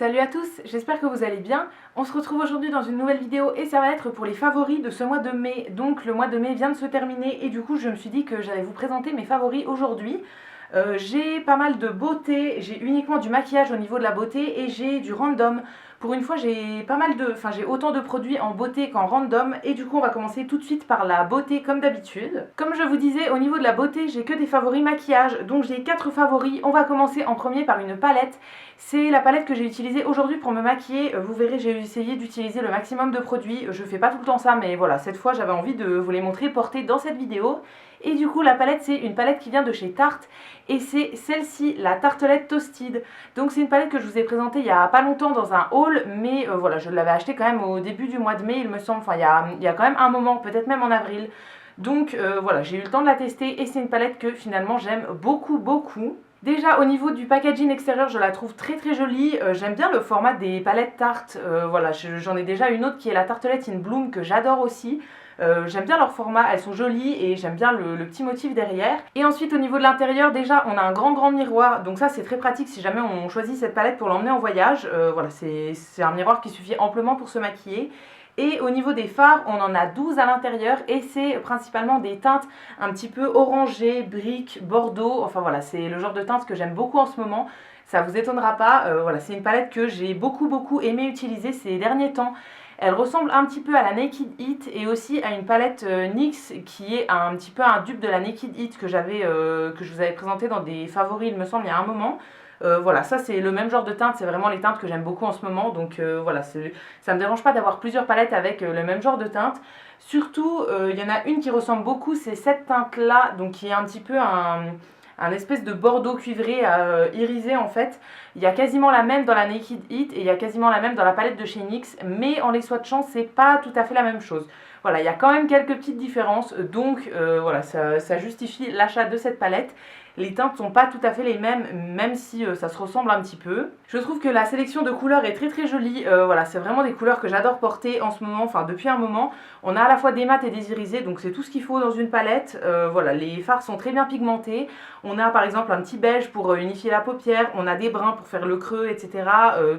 Salut à tous, j'espère que vous allez bien. On se retrouve aujourd'hui dans une nouvelle vidéo et ça va être pour les favoris de ce mois de mai. Donc le mois de mai vient de se terminer et du coup je me suis dit que j'allais vous présenter mes favoris aujourd'hui. J'ai pas mal de beauté, j'ai uniquement du maquillage au niveau de la beauté et j'ai du random. Pour une fois j'ai j'ai autant de produits en beauté qu'en random et du coup on va commencer tout de suite par la beauté comme d'habitude. Comme je vous disais, au niveau de la beauté j'ai que des favoris maquillage, donc j'ai 4 favoris. On va commencer en premier par une palette. C'est la palette que j'ai utilisée aujourd'hui pour me maquiller. Vous verrez, j'ai essayé d'utiliser le maximum de produits. Je fais pas tout le temps ça, mais voilà, cette fois j'avais envie de vous les montrer portées dans cette vidéo. Et du coup la palette c'est une palette qui vient de chez Tarte et c'est celle-ci, la Tartelette Toasted. Donc c'est une palette que je vous ai présentée il y a pas longtemps dans un haul, mais voilà, je l'avais achetée quand même au début du mois de mai il me semble, enfin il y a quand même un moment, peut-être même en avril. Donc voilà, j'ai eu le temps de la tester et c'est une palette que finalement j'aime beaucoup. Déjà au niveau du packaging extérieur je la trouve très jolie, j'aime bien le format des palettes Tarte, voilà, j'en ai déjà une autre qui est la Tartelette in Bloom que j'adore aussi. J'aime bien leur format, elles sont jolies et j'aime bien le petit motif derrière. Et ensuite au niveau de l'intérieur déjà on a un grand miroir, donc ça c'est très pratique si jamais on choisit cette palette pour l'emmener en voyage. Voilà, c'est un miroir qui suffit amplement pour se maquiller. Et au niveau des fards, on en a 12 à l'intérieur et c'est principalement des teintes un petit peu orangées, briques, bordeaux. Enfin voilà, c'est le genre de teinte que j'aime beaucoup en ce moment. Ça vous étonnera pas, voilà, c'est une palette que j'ai beaucoup aimé utiliser ces derniers temps. Elle ressemble un petit peu à la Naked Heat et aussi à une palette NYX qui est un petit peu un dupe de la Naked Heat que je vous avais présenté dans des favoris il me semble il y a un moment. Voilà, ça c'est le même genre de teinte, c'est vraiment les teintes que j'aime beaucoup en ce moment, donc voilà, ça me dérange pas d'avoir plusieurs palettes avec le même genre de teinte. Surtout, il y en a une qui ressemble beaucoup, c'est cette teinte là, donc qui est un petit peu un espèce de bordeaux cuivré irisé en fait. Il y a quasiment la même dans la Naked Heat et il y a quasiment la même dans la palette de chez NYX, mais en les swatchant c'est pas tout à fait la même chose. Voilà, il y a quand même quelques petites différences, donc voilà, ça justifie l'achat de cette palette. Les teintes sont pas tout à fait les mêmes, même si ça se ressemble un petit peu. Je trouve que la sélection de couleurs est très jolie. Voilà, c'est vraiment des couleurs que j'adore porter en ce moment, enfin depuis un moment. On a à la fois des mats et des irisés, donc c'est tout ce qu'il faut dans une palette. Voilà, les fards sont très bien pigmentés. On a par exemple un petit beige pour unifier la paupière, on a des bruns pour faire le creux, etc.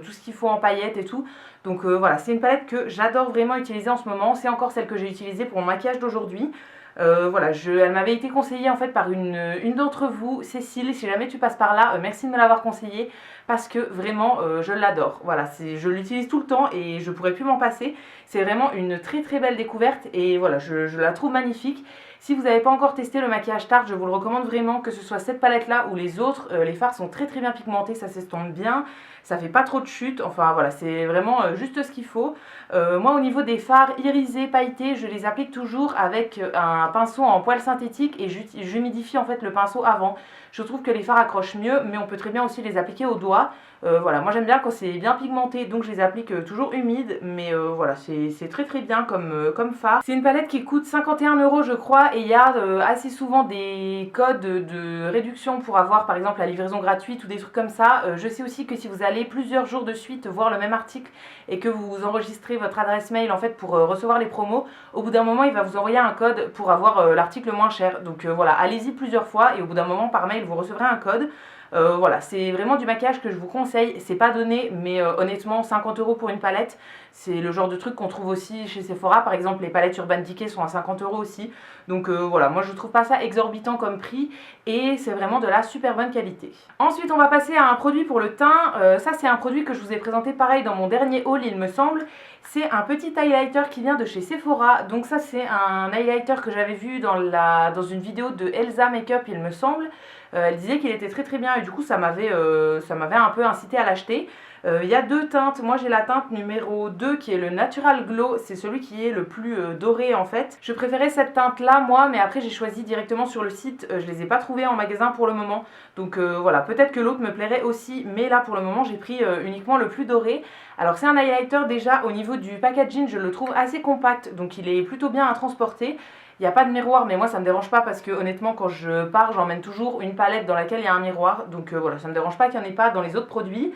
Tout ce qu'il faut en paillettes et tout. Donc voilà, c'est une palette que j'adore vraiment utiliser en ce moment. C'est encore celle que j'ai utilisée pour mon maquillage d'aujourd'hui. Voilà, elle m'avait été conseillée en fait par une d'entre vous, Cécile, si jamais tu passes par là, merci de me l'avoir conseillée parce que vraiment je l'adore. Voilà, je l'utilise tout le temps et je pourrais plus m'en passer. C'est vraiment une très belle découverte et voilà, je la trouve magnifique. Si vous n'avez pas encore testé le maquillage Tarte, je vous le recommande vraiment, que ce soit cette palette là ou les autres. Les fards sont très bien pigmentés, ça s'estompe bien, ça fait pas trop de chute, enfin voilà, c'est vraiment juste ce qu'il faut. Moi au niveau des fards irisés, pailletés, je les applique toujours avec un pinceau en poil synthétique et j'humidifie en fait le pinceau avant. Je trouve que les fards accrochent mieux, mais on peut très bien aussi les appliquer au doigt. Voilà, moi j'aime bien quand c'est bien pigmenté, donc je les applique toujours humides, mais voilà, c'est très bien comme fard. C'est une palette qui coûte 51 € je crois, et il y a assez souvent des codes de réduction pour avoir par exemple la livraison gratuite ou des trucs comme ça. Je sais aussi que si vous allez plusieurs jours de suite voir le même article et que vous enregistrez votre adresse mail en fait pour recevoir les promos, au bout d'un moment il va vous envoyer un code pour avoir l'article moins cher. Donc voilà, allez-y plusieurs fois et au bout d'un moment par mail vous recevrez un code. Voilà, c'est vraiment du maquillage que je vous conseille, c'est pas donné, mais honnêtement 50 € pour une palette, c'est le genre de truc qu'on trouve aussi chez Sephora, par exemple les palettes Urban Decay sont à 50 € aussi, donc voilà, moi je trouve pas ça exorbitant comme prix, et c'est vraiment de la super bonne qualité. Ensuite on va passer à un produit pour le teint, ça c'est un produit que je vous ai présenté pareil dans mon dernier haul il me semble, c'est un petit highlighter qui vient de chez Sephora, donc ça c'est un highlighter que j'avais vu dans une vidéo de Elsa Makeup il me semble. Elle disait qu'il était très bien et du coup ça m'avait un peu incité à l'acheter. Il y a deux teintes, moi j'ai la teinte numéro 2 qui est le Natural Glow, c'est celui qui est le plus doré en fait. Je préférais cette teinte là moi, mais après j'ai choisi directement sur le site, je les ai pas trouvées en magasin pour le moment. Donc voilà, peut-être que l'autre me plairait aussi, mais là pour le moment j'ai pris uniquement le plus doré. Alors c'est un highlighter déjà, au niveau du packaging je le trouve assez compact, donc il est plutôt bien à transporter. Il n'y a pas de miroir, mais moi ça me dérange pas parce que honnêtement quand je pars j'emmène toujours une palette dans laquelle il y a un miroir, donc voilà, ça me dérange pas qu'il n'y en ait pas dans les autres produits.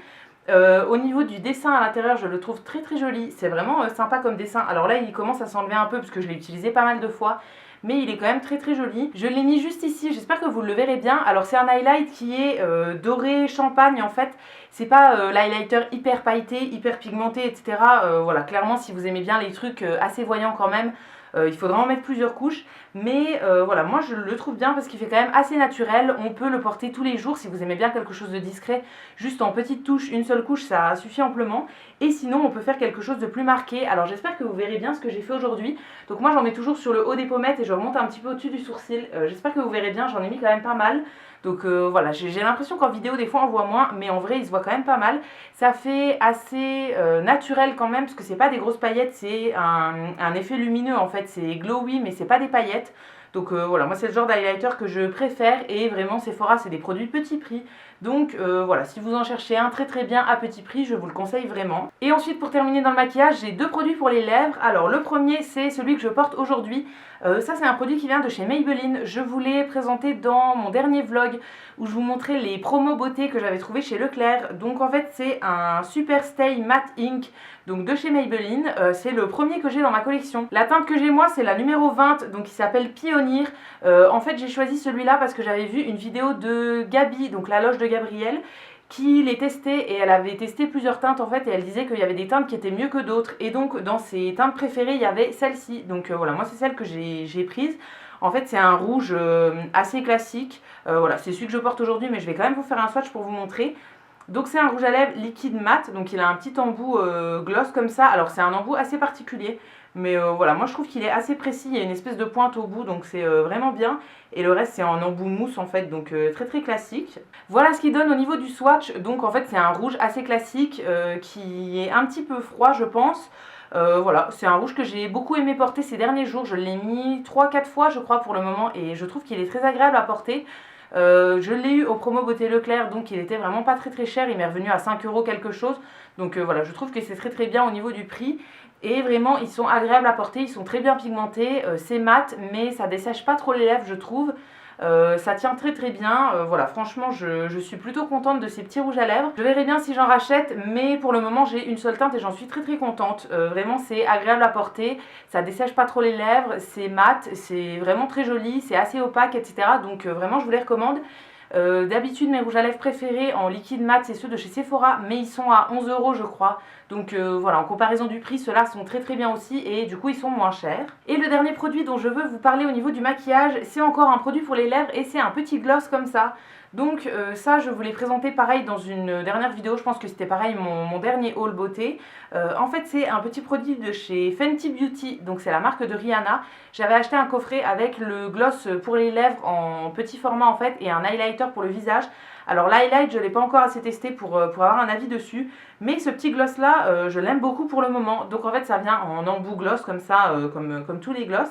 Au niveau du dessin à l'intérieur je le trouve très joli, c'est vraiment sympa comme dessin. Alors là il commence à s'enlever un peu parce que je l'ai utilisé pas mal de fois, mais il est quand même très très joli. Je l'ai mis juste ici, j'espère que vous le verrez bien. Alors c'est un highlight qui est doré champagne en fait. C'est pas l'highlighter hyper pailleté, hyper pigmenté, etc. Voilà, clairement si vous aimez bien les trucs assez voyants quand même, il faudra en mettre plusieurs couches, mais voilà, moi je le trouve bien parce qu'il fait quand même assez naturel. On peut le porter tous les jours si vous aimez bien quelque chose de discret, juste en petite touche, une seule couche ça suffit amplement. Et sinon on peut faire quelque chose de plus marqué. Alors j'espère que vous verrez bien ce que j'ai fait aujourd'hui. Donc moi j'en mets toujours sur le haut des pommettes et je remonte un petit peu au-dessus du sourcil. J'espère que vous verrez bien, j'en ai mis quand même pas mal. Donc voilà, j'ai l'impression qu'en vidéo des fois on voit moins, mais en vrai il se voit quand même pas mal. Ça fait assez naturel quand même, parce que c'est pas des grosses paillettes, c'est un effet lumineux en fait, c'est glowy mais c'est pas des paillettes. Donc voilà, moi c'est le genre d'highlighter que je préfère et vraiment Sephora c'est des produits petit prix. Donc voilà, si vous en cherchez un très très bien à petit prix, je vous le conseille vraiment. Et ensuite pour terminer dans le maquillage, j'ai deux produits pour les lèvres. Alors le premier c'est celui que je porte aujourd'hui. Ça c'est un produit qui vient de chez Maybelline. Je vous l'ai présenté dans mon dernier vlog où je vous montrais les promos beauté que j'avais trouvé chez Leclerc. Donc en fait c'est un Super Stay Matte Ink, donc de chez Maybelline. C'est le premier que j'ai dans ma collection. La teinte que j'ai moi c'est la numéro 20, donc il s'appelle Pioneer. En fait j'ai choisi celui-là parce que j'avais vu une vidéo de Gabi, donc la loge de Gabrielle, qui les testait et elle avait testé plusieurs teintes en fait et elle disait qu'il y avait des teintes qui étaient mieux que d'autres et donc dans ses teintes préférées il y avait celle-ci. Donc voilà, moi c'est celle que j'ai prise. En fait c'est un rouge assez classique, voilà c'est celui que je porte aujourd'hui mais je vais quand même vous faire un swatch pour vous montrer. Donc c'est un rouge à lèvres liquide mat, donc il a un petit embout gloss comme ça. Alors c'est un embout assez particulier, mais voilà, moi je trouve qu'il est assez précis, il y a une espèce de pointe au bout, donc c'est vraiment bien. Et le reste c'est en embout mousse en fait, donc très très classique. Voilà ce qu'il donne au niveau du swatch, donc en fait c'est un rouge assez classique qui est un petit peu froid je pense. Voilà, c'est un rouge que j'ai beaucoup aimé porter ces derniers jours, je l'ai mis 3-4 fois je crois pour le moment et je trouve qu'il est très agréable à porter. Je l'ai eu au promo beauté Leclerc, donc il était vraiment pas très très cher, il m'est revenu à 5 € quelque chose. Donc voilà, je trouve que c'est très très bien au niveau du prix. Et vraiment ils sont agréables à porter, ils sont très bien pigmentés, c'est mat mais ça dessèche pas trop les lèvres je trouve. Ça tient très très bien, voilà franchement je suis plutôt contente de ces petits rouges à lèvres. Je verrai bien si j'en rachète mais pour le moment j'ai une seule teinte et j'en suis très très contente. Vraiment c'est agréable à porter, ça dessèche pas trop les lèvres, c'est mat, c'est vraiment très joli, c'est assez opaque etc. Donc vraiment je vous les recommande. D'habitude mes rouges à lèvres préférés en liquide mat c'est ceux de chez Sephora mais ils sont à 11 € je crois. Donc voilà, en comparaison du prix ceux-là sont très très bien aussi et du coup ils sont moins chers. Et le dernier produit dont je veux vous parler au niveau du maquillage, c'est encore un produit pour les lèvres et c'est un petit gloss comme ça. Donc ça je vous l'ai présenté pareil dans une dernière vidéo, je pense que c'était pareil mon dernier haul beauté. En fait c'est un petit produit de chez Fenty Beauty, donc c'est la marque de Rihanna. J'avais acheté un coffret avec le gloss pour les lèvres en petit format en fait et un highlighter pour le visage. Alors l'highlight je ne l'ai pas encore assez testé pour avoir un avis dessus, mais ce petit gloss là je l'aime beaucoup pour le moment. Donc en fait ça vient en embout gloss comme ça, comme tous les gloss.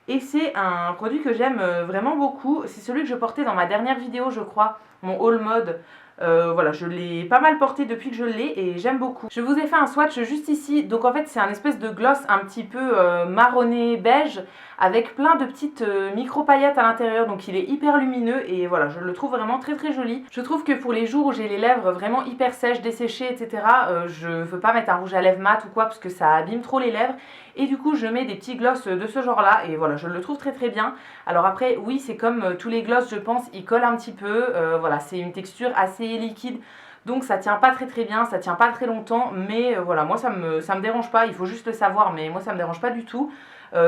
Et c'est un produit que j'aime vraiment beaucoup. C'est celui que je portais dans ma dernière vidéo je crois, mon haul mode. Voilà, je l'ai pas mal porté depuis que je l'ai et j'aime beaucoup. Je vous ai fait un swatch juste ici. Donc en fait c'est un espèce de gloss un petit peu marronné beige avec plein de petites micro paillettes à l'intérieur. Donc il est hyper lumineux et voilà, je le trouve vraiment très très joli. Je trouve que pour les jours où j'ai les lèvres vraiment hyper sèches, desséchées etc. Je veux pas mettre un rouge à lèvres mat ou quoi parce que ça abîme trop les lèvres. Et du coup je mets des petits gloss de ce genre là et voilà, je le trouve très très bien. Alors après oui c'est comme tous les gloss je pense, ils collent un petit peu. Voilà, c'est une texture assez liquide. Donc ça tient pas très très bien, ça tient pas très longtemps, mais voilà, moi ça me dérange pas, il faut juste le savoir, mais moi ça me dérange pas du tout.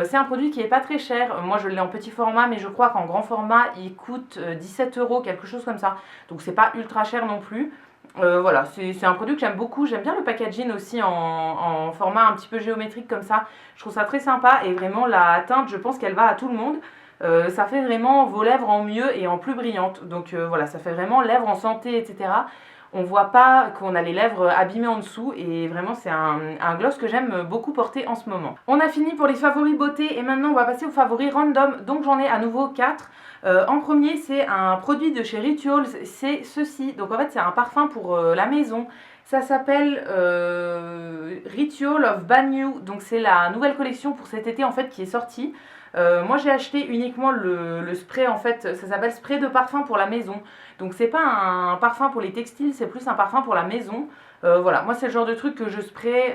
C'est un produit qui est pas très cher, moi je l'ai en petit format, mais je crois qu'en grand format il coûte 17 €, quelque chose comme ça, donc c'est pas ultra cher non plus. Voilà, c'est un produit que j'aime beaucoup, j'aime bien le packaging aussi en format un petit peu géométrique comme ça, je trouve ça très sympa et vraiment la teinte je pense qu'elle va à tout le monde. Ça fait vraiment vos lèvres en mieux et en plus brillantes. Donc voilà, ça fait vraiment lèvres en santé, etc. On voit pas qu'on a les lèvres abîmées en dessous et vraiment c'est un gloss que j'aime beaucoup porter en ce moment. On a fini pour les favoris beauté et maintenant on va passer aux favoris random. Donc j'en ai à nouveau 4. En premier c'est un produit de chez Rituals, c'est ceci. Donc en fait c'est un parfum pour la maison. Ça s'appelle Ritual of Banyu. Donc c'est la nouvelle collection pour cet été en fait qui est sortie. Moi j'ai acheté uniquement le spray en fait, ça s'appelle spray de parfum pour la maison. Donc c'est pas un parfum pour les textiles, c'est plus un parfum pour la maison. Voilà, moi c'est le genre de truc que je spray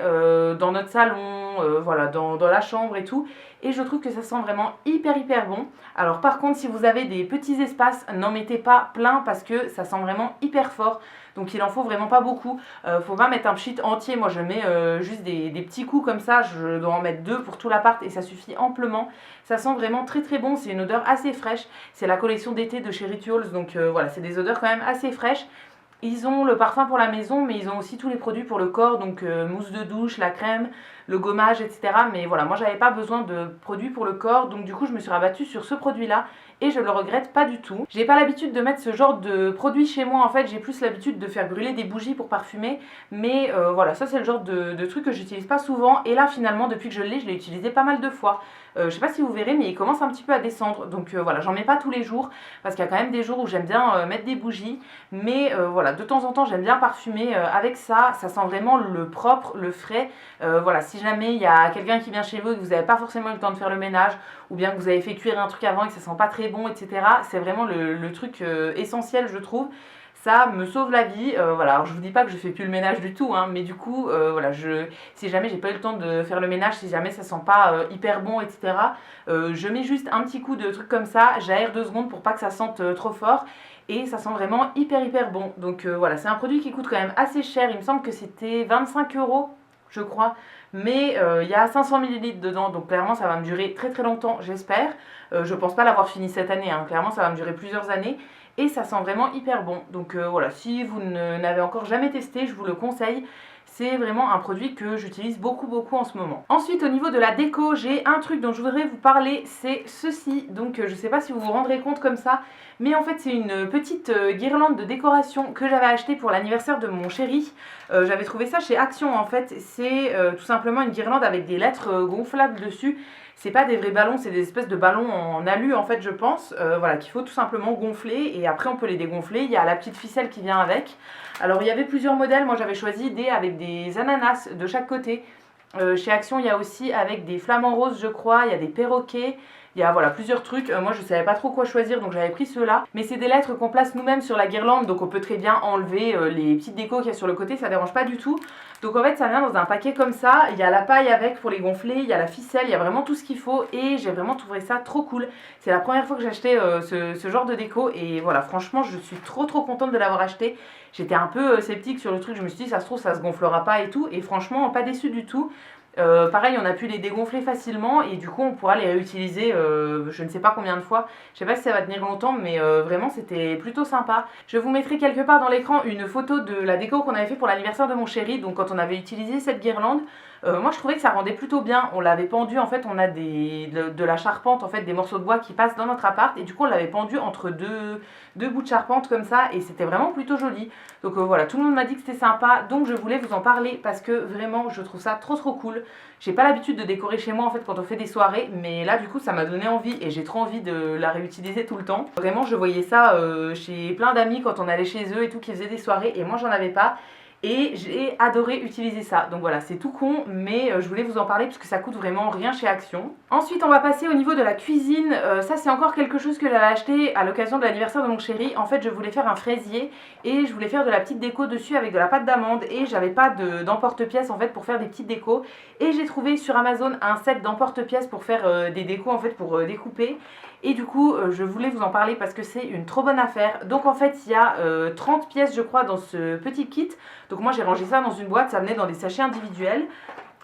dans notre salon, voilà, dans la chambre et tout. Et je trouve que ça sent vraiment hyper bon. Alors par contre, si vous avez des petits espaces, n'en mettez pas plein parce que ça sent vraiment hyper fort. Donc il en faut vraiment pas beaucoup. Faut pas mettre un pchit entier. Moi je mets juste des petits coups comme ça. Je dois en mettre 2 pour tout l'appart et ça suffit amplement. Ça sent vraiment très bon. C'est une odeur assez fraîche. C'est la collection d'été de chez Rituals. Donc voilà, c'est des odeurs quand même assez fraîches. Ils ont le parfum pour la maison, mais ils ont aussi tous les produits pour le corps, donc mousse de douche, la crème, le gommage, etc. Mais voilà, moi j'avais pas besoin de produits pour le corps, donc du coup je me suis rabattue sur ce produit-là et je le regrette pas du tout. J'ai pas l'habitude de mettre ce genre de produit chez moi, en fait j'ai plus l'habitude de faire brûler des bougies pour parfumer, mais voilà, ça c'est le genre de truc que j'utilise pas souvent, et là finalement depuis que je l'ai utilisé pas mal de fois. Je sais pas si vous verrez, mais il commence un petit peu à descendre, donc voilà, j'en mets pas tous les jours, parce qu'il y a quand même des jours où j'aime bien mettre des bougies, mais voilà, de temps en temps j'aime bien parfumer avec ça. Ça sent vraiment le propre, le frais. Voilà, si jamais il y a quelqu'un qui vient chez vous et que vous n'avez pas forcément eu le temps de faire le ménage, ou bien que vous avez fait cuire un truc avant et que ça sent pas très bon, etc., c'est vraiment le truc essentiel, je trouve. Ça me sauve la vie. Voilà, alors je vous dis pas que je fais plus le ménage du tout, hein, mais du coup voilà, si jamais j'ai pas eu le temps de faire le ménage, si jamais ça sent pas hyper bon, etc., je mets juste un petit coup de truc comme ça, j'aère 2 secondes pour pas que ça sente trop fort, et ça sent vraiment hyper bon. Donc voilà, c'est un produit qui coûte quand même assez cher. Il me semble que c'était 25 € je crois, mais il y a 500 ml dedans, donc clairement ça va me durer très longtemps, j'espère. Je pense pas l'avoir fini cette année, hein. Clairement ça va me durer plusieurs années, et ça sent vraiment hyper bon. Donc voilà, si vous n'avez encore jamais testé, je vous le conseille. C'est vraiment un produit que j'utilise beaucoup en ce moment. Ensuite, au niveau de la déco, j'ai un truc dont je voudrais vous parler, c'est ceci. Donc je sais pas si vous vous rendrez compte comme ça, mais en fait c'est une petite guirlande de décoration que j'avais achetée pour l'anniversaire de mon chéri. J'avais trouvé ça chez Action en fait. C'est tout simplement une guirlande avec des lettres gonflables dessus. C'est pas des vrais ballons, c'est des espèces de ballons en alu en fait, je pense, voilà, qu'il faut tout simplement gonfler, et après on peut les dégonfler. Il y a la petite ficelle qui vient avec. Alors il y avait plusieurs modèles, moi j'avais choisi des avec des ananas de chaque côté. Chez Action il y a aussi avec des flamants roses je crois, il y a des perroquets. Il y a voilà, plusieurs trucs. Moi je savais pas trop quoi choisir, donc j'avais pris ceux-là. Mais c'est des lettres qu'on place nous-mêmes sur la guirlande, donc on peut très bien enlever les petites décos qu'il y a sur le côté, ça dérange pas du tout. Donc en fait ça vient dans un paquet comme ça. Il y a la paille avec pour les gonfler, il y a la ficelle, il y a vraiment tout ce qu'il faut, et j'ai vraiment trouvé ça trop cool. C'est la première fois que j'ai acheté ce genre de déco, et voilà, franchement je suis trop contente de l'avoir acheté. J'étais un peu sceptique sur le truc, je me suis dit ça se trouve ça se gonflera pas et tout, et franchement pas déçue du tout. Pareil, on a pu les dégonfler facilement, et du coup on pourra les réutiliser je ne sais pas combien de fois. Je sais pas si ça va tenir longtemps, mais vraiment c'était plutôt sympa. Je vous mettrai quelque part dans l'écran une photo de la déco qu'on avait fait pour l'anniversaire de mon chéri, donc quand on avait utilisé cette guirlande. Moi je trouvais que ça rendait plutôt bien. On l'avait pendu, en fait on a de la charpente, en fait des morceaux de bois qui passent dans notre appart, et du coup on l'avait pendu entre deux bouts de charpente comme ça, et c'était vraiment plutôt joli. Donc voilà, tout le monde m'a dit que c'était sympa, donc je voulais vous en parler parce que vraiment je trouve ça trop cool. J'ai pas l'habitude de décorer chez moi en fait quand on fait des soirées, mais là du coup ça m'a donné envie, et j'ai trop envie de la réutiliser tout le temps. Vraiment je voyais ça chez plein d'amis quand on allait chez eux et tout, qui faisaient des soirées, et moi j'en avais pas. Et j'ai adoré utiliser ça. Donc voilà, c'est tout con, mais je voulais vous en parler parce que ça coûte vraiment rien chez Action. Ensuite on va passer au niveau de la cuisine. Ça c'est encore quelque chose que j'avais acheté à l'occasion de l'anniversaire de mon chéri. En fait je voulais faire un fraisier, et je voulais faire de la petite déco dessus avec de la pâte d'amande, et j'avais pas d'emporte-pièce en fait pour faire des petites décos. Et j'ai trouvé sur Amazon un set d'emporte-pièces pour faire des décos en fait, pour découper. Et du coup je voulais vous en parler parce que c'est une trop bonne affaire. Donc en fait il y a 30 pièces je crois dans ce petit kit. Donc moi j'ai rangé ça dans une boîte, ça venait dans des sachets individuels.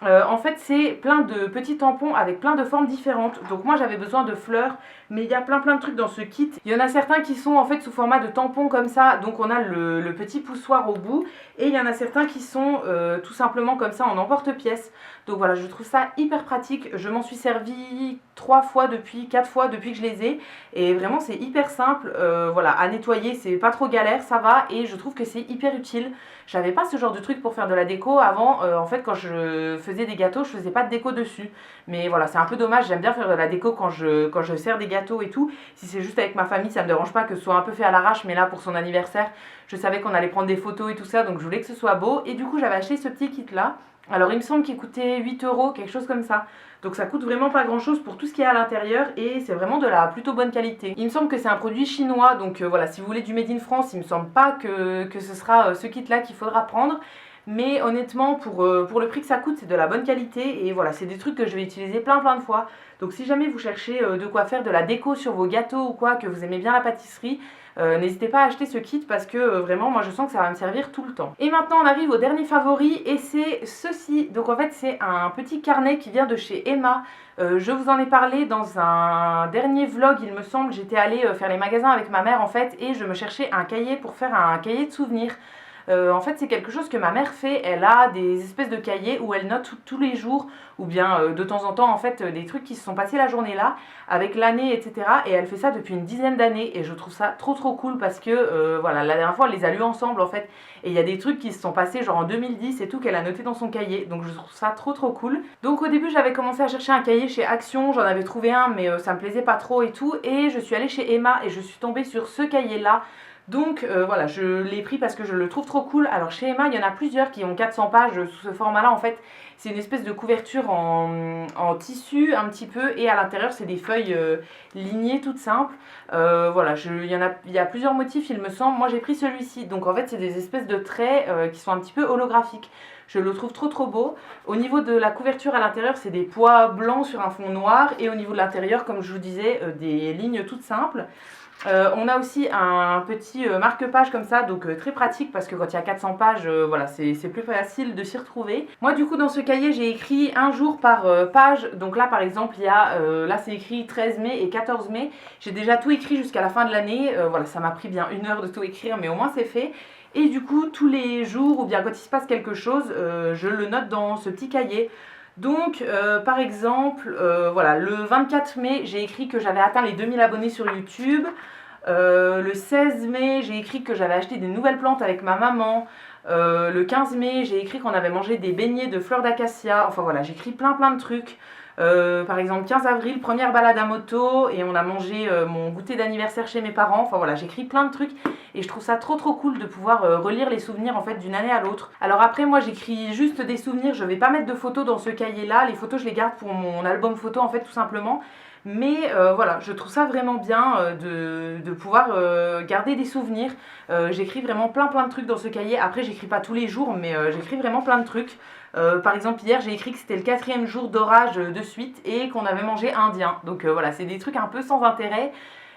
En fait c'est plein de petits tampons avec plein de formes différentes. Donc moi j'avais besoin de fleurs, mais il y a plein de trucs dans ce kit. Il y en a certains qui sont en fait sous format de tampons comme ça, donc on a le petit poussoir au bout. Et il y en a certains qui sont tout simplement comme ça en emporte-pièce. Donc voilà, je trouve ça hyper pratique. Je m'en suis servi 4 fois depuis que je les ai. Et vraiment c'est hyper simple, voilà, à nettoyer, c'est pas trop galère, ça va. Et je trouve que c'est hyper utile. J'avais pas ce genre de truc pour faire de la déco avant. En fait quand je faisais des gâteaux, je faisais pas de déco dessus. Mais voilà, c'est un peu dommage, j'aime bien faire de la déco quand je sers des gâteaux et tout. Si c'est juste avec ma famille, ça me dérange pas que ce soit un peu fait à l'arrache, mais là pour son anniversaire, je savais qu'on allait prendre des photos et tout ça, donc je voulais que ce soit beau. Et du coup j'avais acheté ce petit kit là. Alors il me semble qu'il coûtait 8 €, quelque chose comme ça. Donc ça coûte vraiment pas grand chose pour tout ce qu'il y a à l'intérieur, et c'est vraiment de la plutôt bonne qualité. Il me semble que c'est un produit chinois, donc voilà, si vous voulez du Made in France, il me semble pas que ce sera ce kit là qu'il faudra prendre. mais honnêtement pour le prix que ça coûte c'est de la bonne qualité et voilà, c'est des trucs que je vais utiliser plein de fois. Donc si jamais vous cherchez de quoi faire de la déco sur vos gâteaux ou quoi, que vous aimez bien la pâtisserie, n'hésitez pas à acheter ce kit parce que vraiment moi je sens que ça va me servir tout le temps. Et maintenant on arrive au dernier favori et c'est ceci. Donc en fait c'est un petit carnet qui vient de chez Emma. Je vous en ai parlé dans un dernier vlog il me semble. J'étais allée faire les magasins avec ma mère en fait et je me cherchais un cahier pour faire un cahier de souvenirs. En fait c'est quelque chose que ma mère fait, elle a des espèces de cahiers où elle note tous les jours ou bien de temps en temps en fait des trucs qui se sont passés la journée là avec l'année etc. Et elle fait ça depuis une dizaine d'années et je trouve ça trop cool parce que voilà, la dernière fois elle les a lus ensemble en fait et il y a des trucs qui se sont passés genre en 2010 et tout qu'elle a noté dans son cahier, donc je trouve ça trop cool. Donc au début j'avais commencé à chercher un cahier chez Action, j'en avais trouvé un mais ça me plaisait pas trop et tout et je suis allée chez Emma et je suis tombée sur ce cahier là. Donc voilà, je l'ai pris parce que je le trouve trop cool. Alors chez Emma, il y en a plusieurs qui ont 400 pages sous ce format-là. En fait, c'est une espèce de couverture en tissu un petit peu et à l'intérieur, c'est des feuilles lignées toutes simples. Voilà, il y a plusieurs motifs, il me semble. Moi, j'ai pris celui-ci. Donc en fait, c'est des espèces de traits qui sont un petit peu holographiques. Je le trouve trop beau. Au niveau de la couverture à l'intérieur, c'est des pois blancs sur un fond noir. Et au niveau de l'intérieur, comme je vous disais, des lignes toutes simples. On a aussi un petit marque-page comme ça, donc très pratique parce que quand il y a 400 pages, voilà, c'est plus facile de s'y retrouver. Moi du coup dans ce cahier j'ai écrit un jour par page, donc là par exemple il y a, là c'est écrit 13 mai et 14 mai, j'ai déjà tout écrit jusqu'à la fin de l'année, voilà, ça m'a pris bien 1 heure de tout écrire mais au moins c'est fait. Et du coup tous les jours ou bien quand il se passe quelque chose, je le note dans ce petit cahier. Donc par exemple, voilà, le 24 mai j'ai écrit que j'avais atteint les 2000 abonnés sur YouTube. Le 16 mai j'ai écrit que j'avais acheté des nouvelles plantes avec ma maman. Le 15 mai j'ai écrit qu'on avait mangé des beignets de fleurs d'acacia. Enfin voilà, j'écris plein de trucs. Par exemple 15 avril, première balade à moto et on a mangé mon goûter d'anniversaire chez mes parents. Enfin voilà, j'écris plein de trucs et je trouve ça trop cool de pouvoir relire les souvenirs en fait d'une année à l'autre. Alors après moi j'écris juste des souvenirs, je vais pas mettre de photos dans ce cahier là, les photos je les garde pour mon album photo en fait tout simplement. Mais voilà, je trouve ça vraiment bien de pouvoir garder des souvenirs. J'écris vraiment plein de trucs dans ce cahier. Après j'écris pas tous les jours mais j'écris vraiment plein de trucs. Par exemple hier j'ai écrit que c'était le 4e jour d'orage de suite et qu'on avait mangé indien. Donc voilà, c'est des trucs un peu sans intérêt.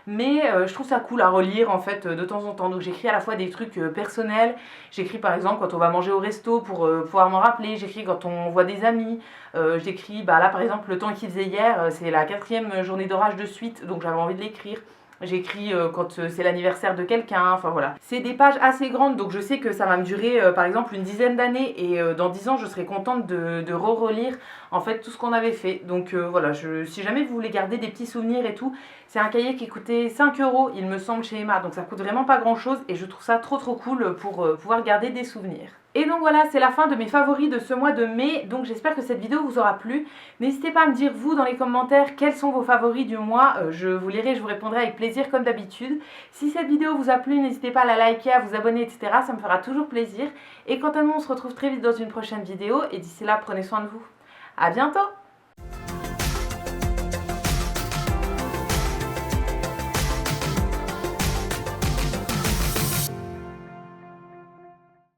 Mais je trouve ça cool à relire en fait de temps en temps. Donc j'écris à la fois des trucs personnels, j'écris par exemple quand on va manger au resto pour pouvoir m'en rappeler, j'écris quand on voit des amis, j'écris bah là par exemple le temps qu'il faisait hier, c'est la 4e journée d'orage de suite donc j'avais envie de l'écrire. J'écris quand c'est l'anniversaire de quelqu'un, enfin voilà. C'est des pages assez grandes donc je sais que ça va me durer par exemple une dizaine d'années et dans 10 ans je serai contente de relire en fait tout ce qu'on avait fait. Donc voilà, si jamais vous voulez garder des petits souvenirs et tout, c'est un cahier qui coûtait 5 € il me semble chez Emma, donc ça coûte vraiment pas grand chose et je trouve ça trop cool pour pouvoir garder des souvenirs. Et donc voilà, c'est la fin de mes favoris de ce mois de mai, donc j'espère que cette vidéo vous aura plu. N'hésitez pas à me dire vous dans les commentaires quels sont vos favoris du mois, je vous lirai, je vous répondrai avec plaisir comme d'habitude. Si cette vidéo vous a plu, n'hésitez pas à la liker, à vous abonner, etc. Ça me fera toujours plaisir. Et quant à nous, on se retrouve très vite dans une prochaine vidéo et d'ici là, prenez soin de vous. À bientôt!